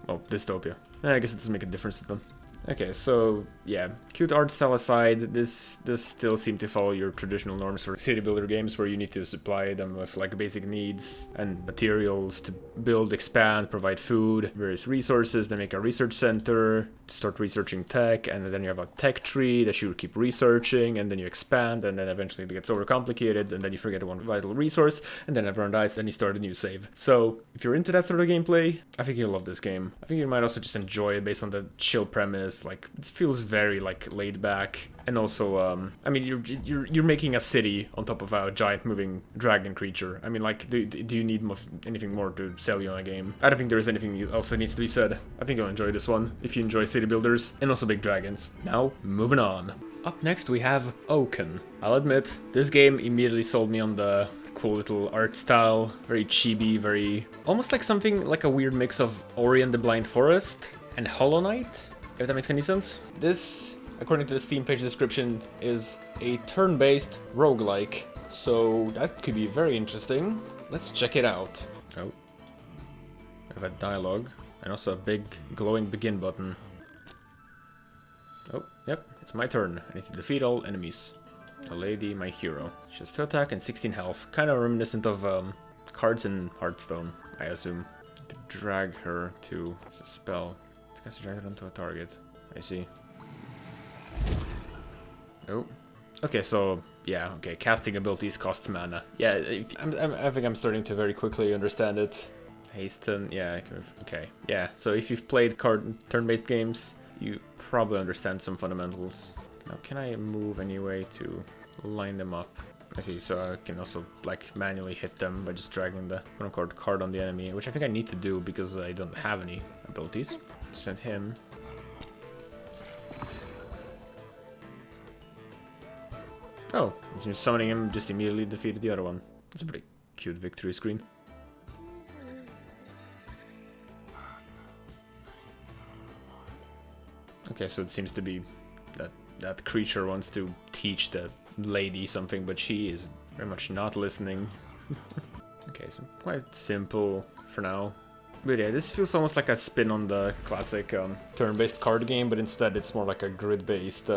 Well, dystopia. I guess it doesn't make a difference to them. Okay, so yeah, cute art style aside, this does still seem to follow your traditional norms for city builder games where you need to supply them with like basic needs and materials to build, expand, provide food, various resources, then make a research center, to start researching tech, and then you have a tech tree that you keep researching, and then you expand, and then eventually it gets overcomplicated, and then you forget one vital resource, and then everyone dies, then you start a new save. So if you're into that sort of gameplay, I think you'll love this game. I think you might also just enjoy it based on the chill premise. Like, it feels very like laid back, and also I mean you're making a city on top of a giant moving dragon creature. I mean, like, do you need anything more to sell you on a game? I don't think there's anything else that needs to be said. I think you'll enjoy this one if you enjoy city builders and also big dragons. Now moving on. Up next we have Oaken. I'll admit, this game immediately sold me on the cool little art style, very chibi, very almost like something like a weird mix of Ori and the Blind Forest and Hollow Knight, if that makes any sense. This, according to the Steam page description, is a turn-based roguelike, so that could be very interesting. Let's check it out. Oh, I have a dialogue, and also a big glowing begin button. Oh, yep, it's my turn. I need to defeat all enemies. The lady, my hero. She has 2 attack and 16 health, kind of reminiscent of cards in Hearthstone, I assume. To drag her to a spell. Cast a dragon onto a target. I see. Oh. Okay, so yeah. Okay, casting abilities costs mana. Yeah, I think I'm starting to very quickly understand it. Hasten. Yeah. Okay. Yeah. So if you've played turn-based games, you probably understand some fundamentals. Now, can I move anyway to line them up? I see. So I can also like manually hit them by just dragging the quote-unquote card on the enemy, which I think I need to do because I don't have any abilities. Send him. Oh, just summoning him just immediately defeated the other one. It's a pretty cute victory screen. Okay, so it seems to be that creature wants to teach the lady something, but she is very much not listening. Okay, so quite simple for now. But yeah, this feels almost like a spin on the classic turn-based card game, but instead it's more like a grid-based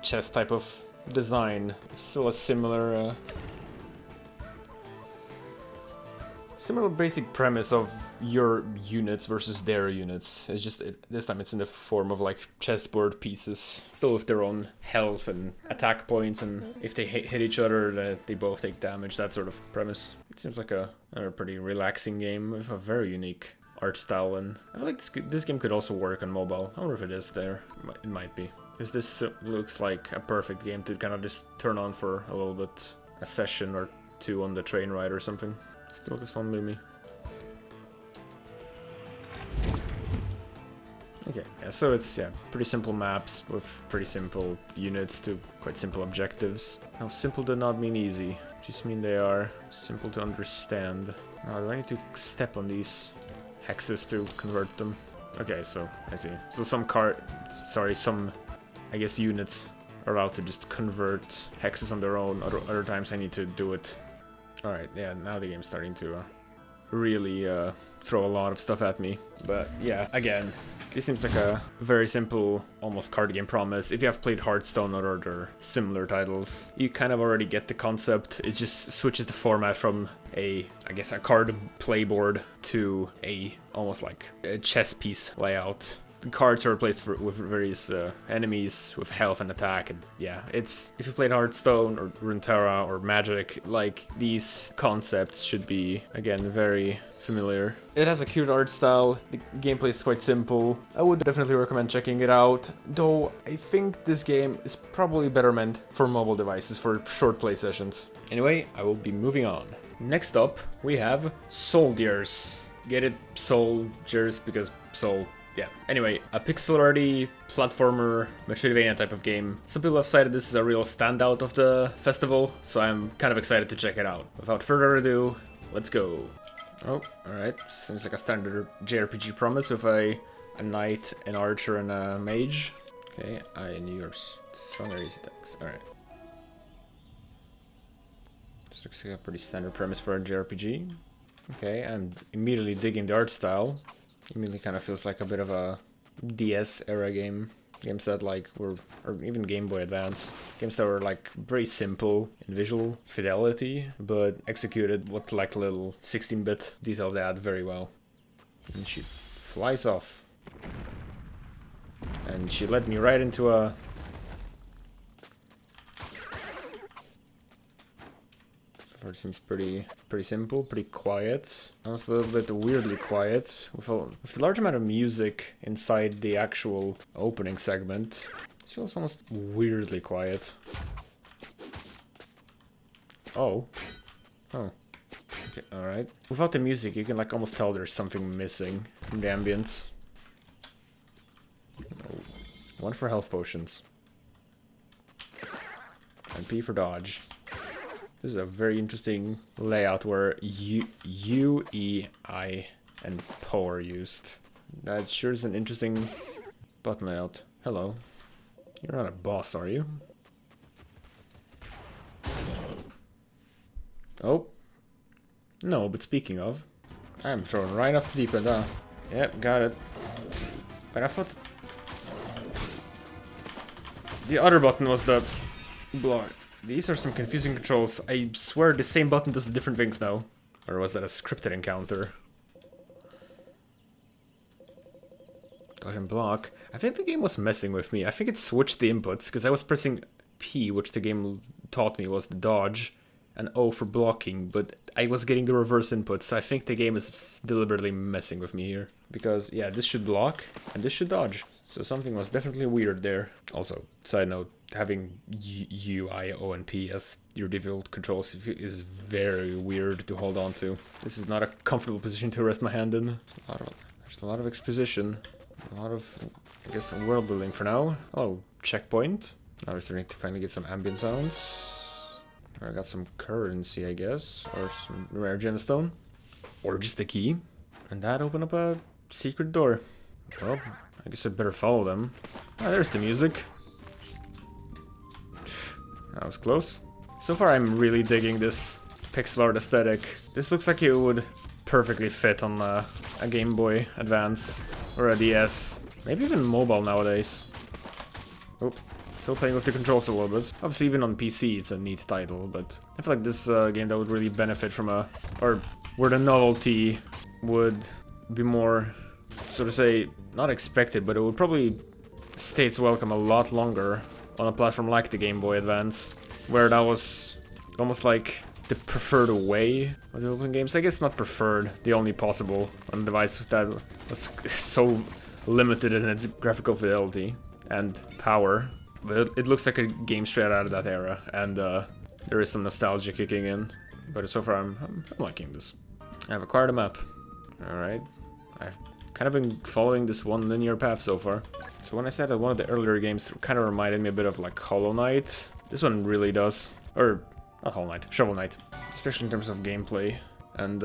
chess type of design. Still a similar basic premise of your units versus their units. It's just this time it's in the form of like chessboard pieces, still with their own health and attack points, and if they hit each other, they both take damage. That sort of premise. It seems like a pretty relaxing game with a very unique art style, and I feel like this game could also work on mobile. I wonder if it is there. It might be, because this looks like a perfect game to kind of just turn on for a little bit, a session or two on the train ride or something. Let's kill this one, Lumi. Okay, yeah, so it's pretty simple maps with pretty simple units to quite simple objectives. Now, simple did not mean easy, just mean they are simple to understand. Now, do I need to step on these hexes to convert them? Okay, so I see. So some I guess units are allowed to just convert hexes on their own. Other times I need to do it. Alright, yeah, now the game's starting to really throw a lot of stuff at me. But yeah, again, this seems like a very simple, almost card game promise. If you have played Hearthstone or other similar titles, you kind of already get the concept. It just switches the format from I guess a card playboard to almost like a chess piece layout. The cards are replaced with various enemies with health and attack, and yeah, it's, if you played Hearthstone or Runeterra or Magic, like, these concepts should be, again, very familiar. It has a cute art style, the gameplay is quite simple. I would definitely recommend checking it out, though I think this game is probably better meant for mobile devices for short play sessions. Anyway, I will be moving on. Next up, we have Souldiers. Get it, Souldiers, because Soul. Yeah, anyway, a pixel arty platformer Metroidvania type of game. Some people have cited this as a real standout of the festival, so I'm kind of excited to check it out. Without further ado, let's go. Oh, alright, seems like a standard JRPG promise with a knight, an archer, and a mage. Okay, I knew your stronger decks, alright. This looks like a pretty standard premise for a JRPG. Okay, I'm immediately digging the art style. Immediately kind of feels like a bit of a DS era game. Games that like were, or even Game Boy Advance. Games that were like very simple in visual fidelity, but executed with like little 16-bit detail they had very well. And she flies off. And she led me right into a... It seems pretty simple, pretty quiet. Almost a little bit weirdly quiet, with a large amount of music inside the actual opening segment. It feels almost weirdly quiet. Oh. Oh. Okay, alright. Without the music, you can like almost tell there's something missing from the ambience. Oh. 1 for health potions. And P for dodge. This is a very interesting layout where U, E, I, and PO are used. That sure is an interesting button layout. Hello. You're not a boss, are you? Oh. No, but speaking of, I'm thrown right off the deep end, huh? Yep, got it. But I thought the other button was the block. These are some confusing controls. I swear the same button does different things now. Or was that a scripted encounter? Dodge and block. I think the game was messing with me. I think it switched the inputs, because I was pressing P, which the game taught me was the dodge, and O for blocking, but I was getting the reverse input, so I think the game is deliberately messing with me here. Because, yeah, this should block, and this should dodge. So something was definitely weird there. Also, side note, having U, I, O, and P as your default controls is very weird to hold on to. This is not a comfortable position to rest my hand in. There's a lot of exposition. A lot of, I guess, world building for now. Oh, checkpoint. Now we're starting to finally get some ambient sounds. I got some currency, I guess. Or some rare gemstone. Or just a key. And that opened up a secret door. Well, I guess I better follow them. Ah, there's the music. That was close. So far I'm really digging this pixel art aesthetic. This looks like it would perfectly fit on a Game Boy Advance or a DS. Maybe even mobile nowadays. Oh, still playing with the controls a little bit. Obviously even on PC it's a neat title, but I feel like this game that would really benefit from or where the novelty would be more, so to say, not expected, but it would probably stay its welcome a lot longer on a platform like the Game Boy Advance, where that was almost like the preferred way of developing games. I guess not preferred, the only possible on a device that was so limited in its graphical fidelity and power. But it looks like a game straight out of that era, and there is some nostalgia kicking in. But so far I'm liking this. I've acquired a map. Alright. I've kind of been following this one linear path so far. So when I said that one of the earlier games kind of reminded me a bit of like Hollow Knight, this one really does. Or, not Hollow Knight, Shovel Knight. Especially in terms of gameplay and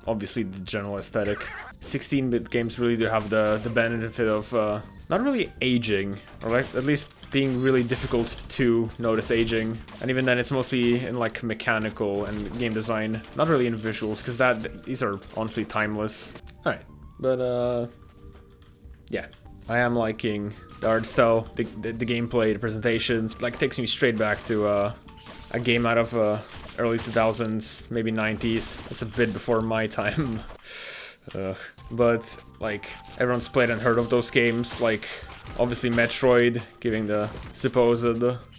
obviously the general aesthetic. 16-bit games really do have the benefit of not really aging, or like at least being really difficult to notice aging. And even then, it's mostly in like mechanical and game design, not really in visuals, because these are honestly timeless. Alright, but yeah, I am liking the art style, the gameplay, the presentations. Like, takes me straight back to a game out of early 2000s, maybe 90s. It's a bit before my time. But like, everyone's played and heard of those games. Like, obviously Metroid, giving the supposed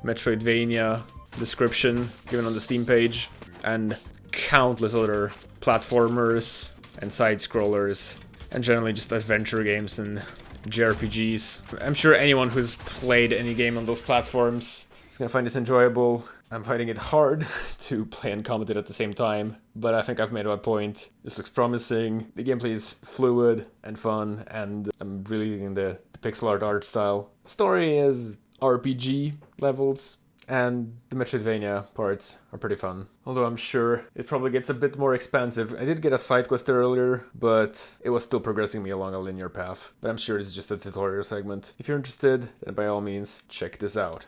Metroidvania description given on the Steam page, and countless other platformers and side-scrollers, and generally just adventure games and JRPGs. I'm sure anyone who's played any game on those platforms is gonna find this enjoyable. I'm finding it hard to play and comment it at the same time, but I think I've made my point. This looks promising, the gameplay is fluid and fun, and I'm really digging the pixel art style. Story is RPG levels, and the Metroidvania parts are pretty fun. Although I'm sure it probably gets a bit more expansive. I did get a side quest earlier, but it was still progressing me along a linear path. But I'm sure it's just a tutorial segment. If you're interested, then by all means, check this out.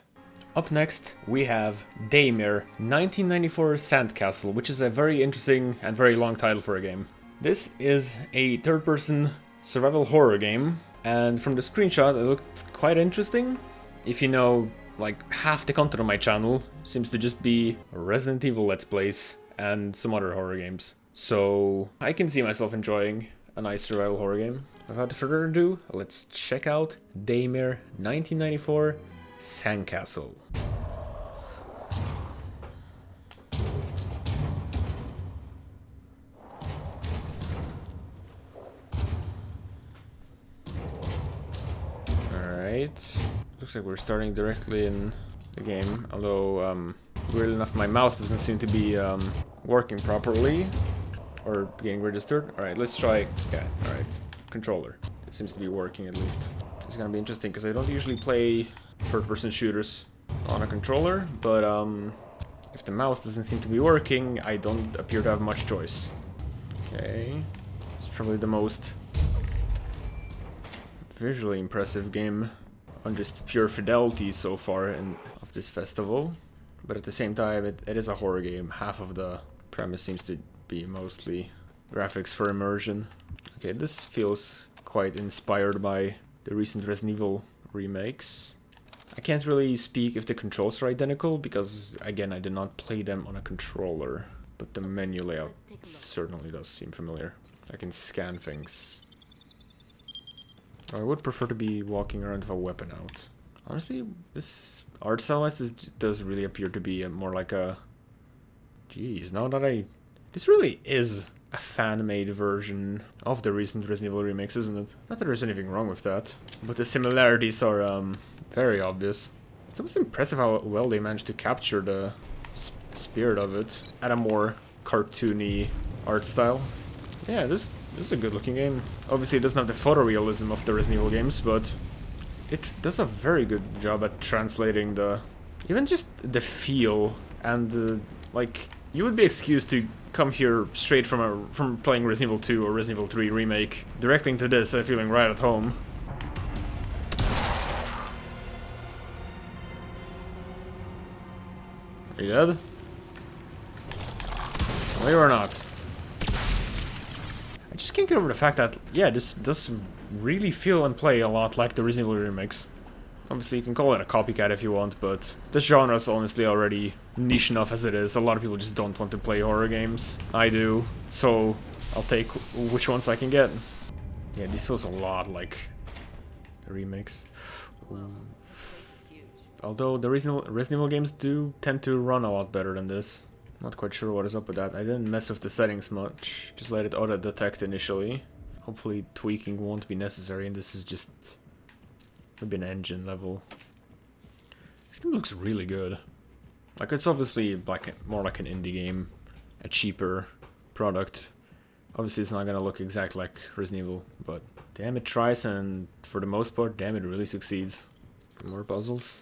Up next, we have Daymare 1994 Sandcastle, which is a very interesting and very long title for a game. This is a third-person survival horror game, and from the screenshot it looked quite interesting. If you know, like, half the content on my channel seems to just be Resident Evil Let's Plays and some other horror games. So I can see myself enjoying a nice survival horror game. Without further ado, let's check out Daymare 1994 Sandcastle. Alright, looks like we're starting directly in the game, although weirdly enough my mouse doesn't seem to be working properly or getting registered. Alright, let's try, yeah, alright, controller. It seems to be working at least. It's gonna be interesting because I don't usually play third-person shooters on a controller, but if the mouse doesn't seem to be working, I don't appear to have much choice. Okay, it's probably the most visually impressive game on just pure fidelity so far of this festival, but at the same time it is a horror game. Half of the premise seems to be mostly graphics for immersion. Okay, this feels quite inspired by the recent Resident Evil remakes. I can't really speak if the controls are identical because, again, I did not play them on a controller, but the menu layout certainly does seem familiar. I can scan things. I would prefer to be walking around with a weapon out. Honestly, this art style does really appear to be more like a... Jeez, now that this really is a fan-made version of the recent Resident Evil remakes, isn't it? Not that there's anything wrong with that, but the similarities are very obvious. It's almost impressive how well they managed to capture the spirit of it at a more cartoony art style. Yeah, this is a good-looking game. Obviously, it doesn't have the photorealism of the Resident Evil games, but it does a very good job at translating even just the feel and like, you would be excused to come here straight from playing Resident Evil 2 or Resident Evil 3 remake directly into this and feeling right at home. Are you dead? No, you are not. I just can't get over the fact that, yeah, this does really feel and play a lot like the Resident Evil remakes. Obviously, you can call it a copycat if you want, but this genre is honestly already niche enough as it is. A lot of people just don't want to play horror games. I do, so I'll take which ones I can get. Yeah, this feels a lot like the remakes. Ooh. Although the Resident Evil games do tend to run a lot better than this. Not quite sure what is up with that. I didn't mess with the settings much. Just let it auto-detect initially. Hopefully tweaking won't be necessary, and this is just maybe an engine level. This game looks really good. Like, it's obviously like more like an indie game, a cheaper product. Obviously it's not gonna look exactly like Resident Evil, but damn, it tries, and for the most part, damn, it really succeeds. More puzzles.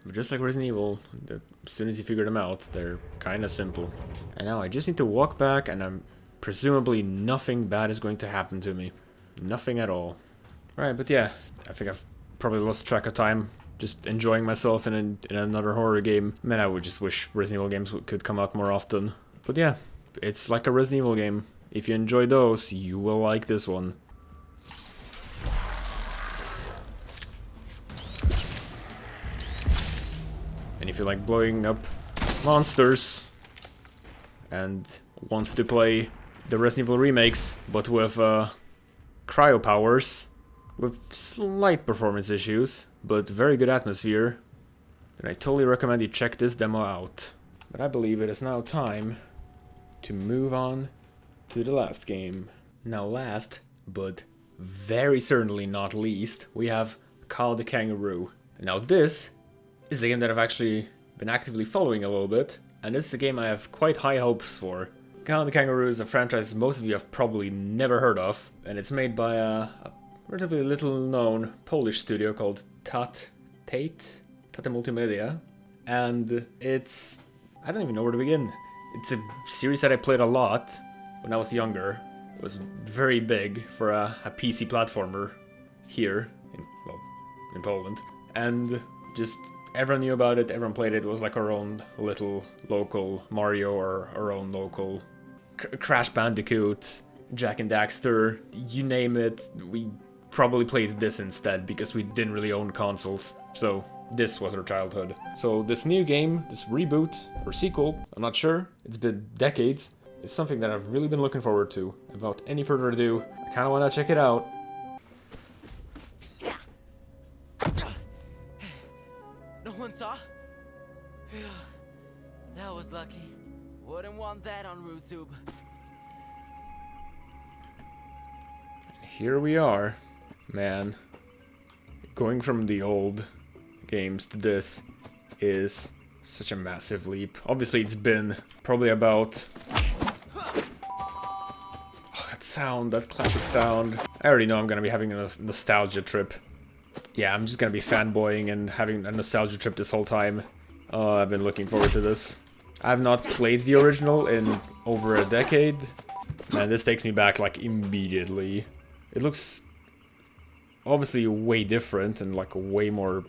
But just like Resident Evil, as soon as you figure them out, they're kinda simple. And now I just need to walk back, and presumably nothing bad is going to happen to me. Nothing at all. Right, but yeah, I think I've probably lost track of time just enjoying myself in another horror game. Man, I would just wish Resident Evil games could come out more often. But yeah, it's like a Resident Evil game. If you enjoy those, you will like this one. And if you like blowing up monsters and want to play the Resident Evil remakes, but with cryo powers, with slight performance issues, but very good atmosphere, then I totally recommend you check this demo out. But I believe it is now time to move on to the last game. Now last, but very certainly not least, we have Kao the Kangaroo. Now this is a game that I've actually been actively following a little bit, and this is a game I have quite high hopes for. Kao the Kangaroo is a franchise most of you have probably never heard of, and it's made by a relatively little known Polish studio called Tate Multimedia, and it's... I don't even know where to begin. It's a series that I played a lot when I was younger. It was very big for a PC platformer here, in Poland, and just everyone knew about it, everyone played it. It was like our own little local Mario or our own local Crash Bandicoot, Jak and Daxter, you name it. We probably played this instead because we didn't really own consoles, so this was our childhood. So this new game, this reboot or sequel, I'm not sure, it's been decades, is something that I've really been looking forward to. Without any further ado, I kinda wanna check it out. No one saw? That was lucky. Wouldn't want that on RooTube. Here we are. Man, going from the old games to this is such a massive leap. Obviously it's been probably about... Oh, that sound, that classic sound. I already know I'm gonna be having a nostalgia trip. Yeah, I'm just gonna be fanboying and having a nostalgia trip this whole time. Oh, I've been looking forward to this. I've not played the original in over a decade. Man, this takes me back like immediately. It looks obviously way different and like a way more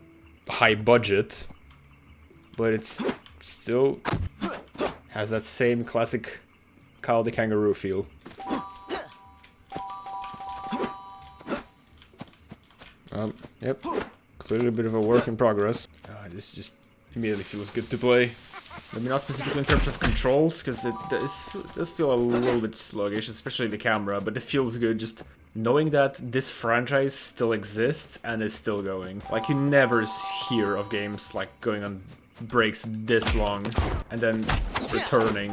high budget, but it's still has that same classic Kao the Kangaroo feel. Yep, clearly a bit of a work in progress. This just immediately feels good to play. Maybe not specifically in terms of controls, because it does feel a little bit sluggish, especially the camera, but it feels good just knowing that this franchise still exists and is still going. Like, you never hear of games like going on breaks this long and then returning.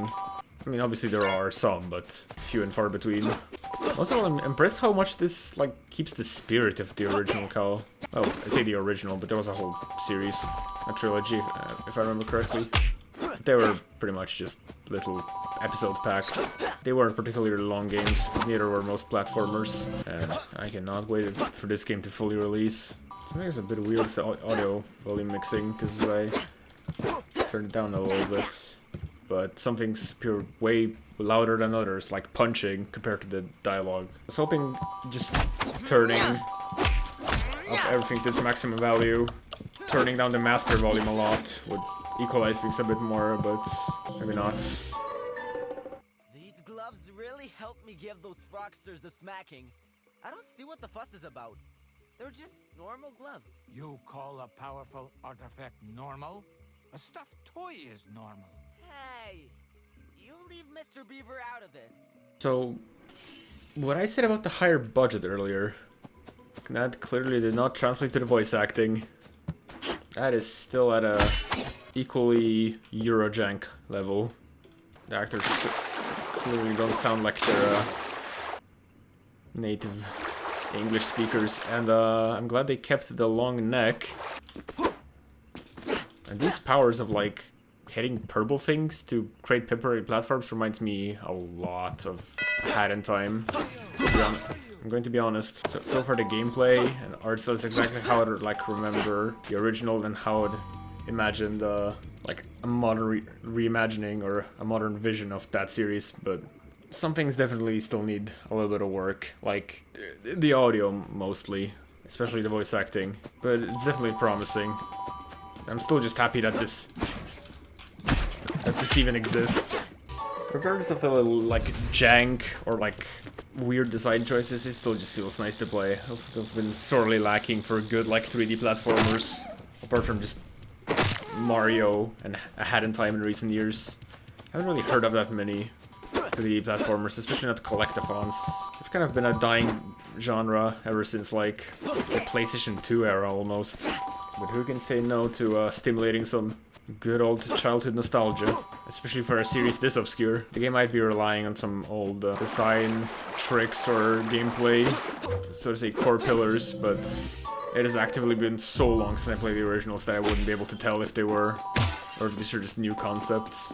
I mean, obviously there are some, but few and far between. Also, I'm impressed how much this like keeps the spirit of the original Kao. Oh, I say the original, but there was a whole series, a trilogy, if I remember correctly. They were pretty much just little episode packs. They weren't particularly long games, neither were most platformers. And I cannot wait for this game to fully release. Something's a bit weird with the audio volume mixing, because I turned it down a little bit. But something's pure way louder than others, like punching compared to the dialogue. I was hoping just turning up everything to its maximum value, turning down the master volume a lot would equalize things a bit more, but maybe not. These gloves really helped me give those frogsters a smacking. I don't see what the fuss is about. They're just normal gloves. You call a powerful artifact normal? A stuffed toy is normal. Hey, you leave Mr. Beaver out of this. So, what I said about the higher budget earlier, that clearly did not translate to the voice acting. That is still at a equally Eurojank level. The actors clearly don't sound like they're native English speakers, and I'm glad they kept the long neck. And these powers of like hitting purple things to create temporary platforms reminds me a lot of Hat in Time. I'm going to be honest. So far the gameplay and art style is exactly how I'd like remember the original and how I'd imagined like a modern reimagining or a modern vision of that series, but some things definitely still need a little bit of work, like the audio mostly. especially the voice acting, but it's definitely promising. I'm still just happy that this even exists. Regardless of the little, like, jank or, like, weird design choices, it still just feels nice to play. I've been sorely lacking for good, like, 3D platformers, apart from just Mario and A Hat in Time in recent years. I haven't really heard of that many 3D platformers, especially not collectathons. It's kind of been a dying genre ever since, like, the PlayStation 2 era, almost. But who can say no to stimulating some good old childhood nostalgia, especially for a series this obscure. The game might be relying on some old design tricks or gameplay, so to say, core pillars, but it has actively been so long since I played the originals that I wouldn't be able to tell if they were, or if these are just new concepts.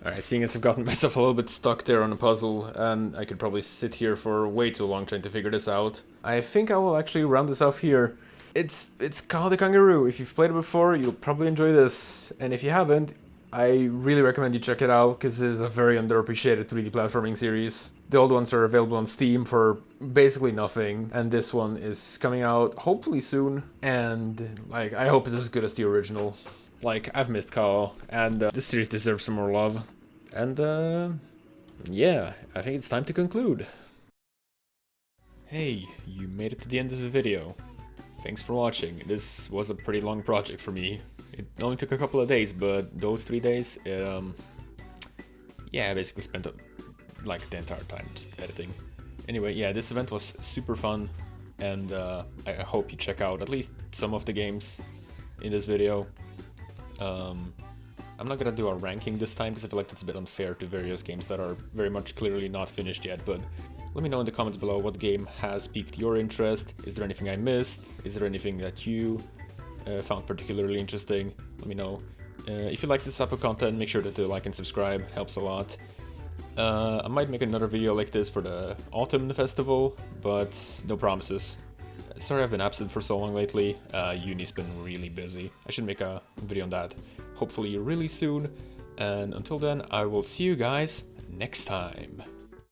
Alright, seeing as I've gotten myself a little bit stuck there on a puzzle, and I could probably sit here for way too long trying to figure this out, I think I will actually round this off here. It's Kao the Kangaroo. If you've played it before, you'll probably enjoy this, and if you haven't, I really recommend you check it out, because it is a very underappreciated 3D platforming series. The old ones are available on Steam for basically nothing, and this one is coming out hopefully soon, and like, I hope it's as good as the original. Like, I've missed Kao, and this series deserves some more love. And, yeah, I think it's time to conclude. Hey, you made it to the end of the video. Thanks for watching. This was a pretty long project for me. It only took a couple of days, but those 3 days, yeah, I basically spent, like, the entire time just editing. Anyway, yeah, this event was super fun, and I hope you check out at least some of the games in this video. I'm not gonna do a ranking this time because I feel like that's a bit unfair to various games that are very much clearly not finished yet, but let me know in the comments below what game has piqued your interest. Is there anything I missed? Is there anything that you found particularly interesting? Let me know. If you like this type of content, make sure to like and subscribe, helps a lot. I might make another video like this for the Autumn Festival, but no promises. Sorry I've been absent for so long lately, uni's been really busy. I should make a video on that, hopefully really soon, and until then I will see you guys next time.